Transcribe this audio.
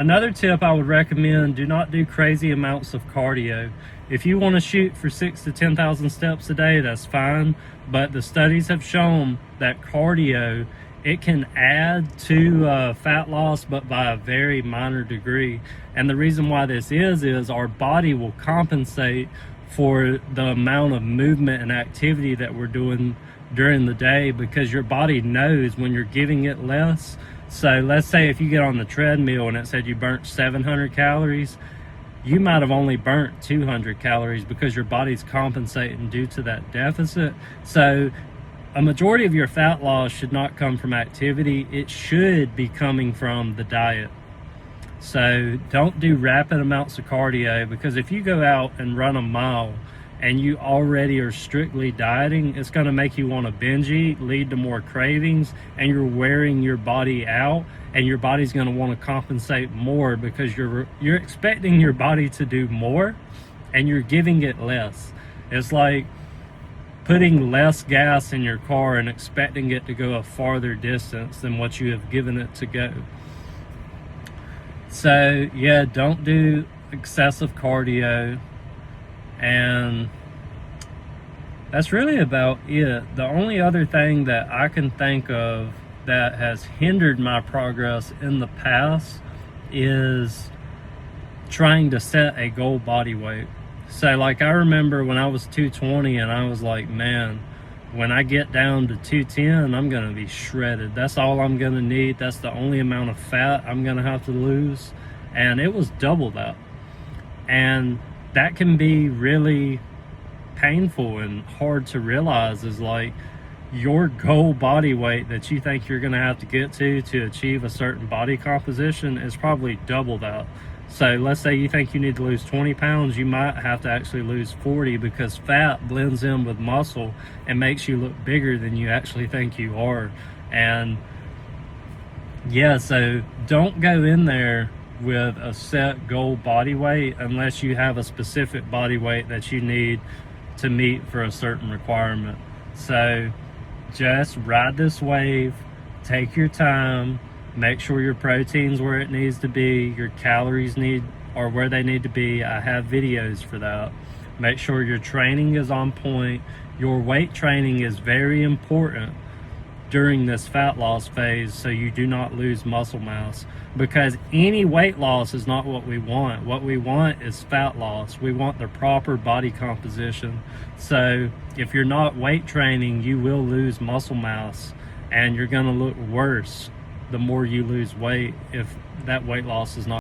Another tip I would recommend, do not do crazy amounts of cardio. If you want to shoot for 6,000 to 10,000 steps a day, that's fine. But the studies have shown that cardio, it can add to fat loss, but by a very minor degree. And the reason why this is our body will compensate for the amount of movement and activity that we're doing during the day, because your body knows when you're giving it less. So let's say if you get on the treadmill and it said you burnt 700 calories, you might have only burnt 200 calories because your body's compensating due to that deficit. So a majority of your fat loss should not come from activity. It should be coming from the diet. So don't do rapid amounts of cardio, because if you go out and run a mile and you already are strictly dieting, it's going to make you want to binge eat, lead to more cravings, and you're wearing your body out, and your body's going to want to compensate more because you're expecting your body to do more and you're giving it less. It's like putting less gas in your car and expecting it to go a farther distance than what you have given it to go. So yeah, don't do excessive cardio. And that's really about it. The only other thing that I can think of that has hindered my progress in the past is trying to set a goal body weight. So like, I remember when I was 220 and I was like, man, when I get down to 210, I'm gonna be shredded. That's all I'm gonna need. That's the only amount of fat I'm gonna have to lose. And it was double that. And that can be really painful and hard to realize, is like your goal body weight that you think you're going to have to get to achieve a certain body composition is probably double that. So let's say you think you need to lose 20 pounds, you might have to actually lose 40, because fat blends in with muscle and makes you look bigger than you actually think you are. And yeah, so don't go in there with a set goal body weight unless you have a specific body weight that you need to meet for a certain requirement. So just ride this wave, take your time, make sure your protein's where it needs to be, your calories are where they need to be. I have videos for that. Make sure your training is on point. Your weight training is very important during this fat loss phase, so you do not lose muscle mass, because any weight loss is not what we want. What we want is fat loss. We want the proper body composition. So if you're not weight training, you will lose muscle mass, and you're going to look worse the more you lose weight if that weight loss is not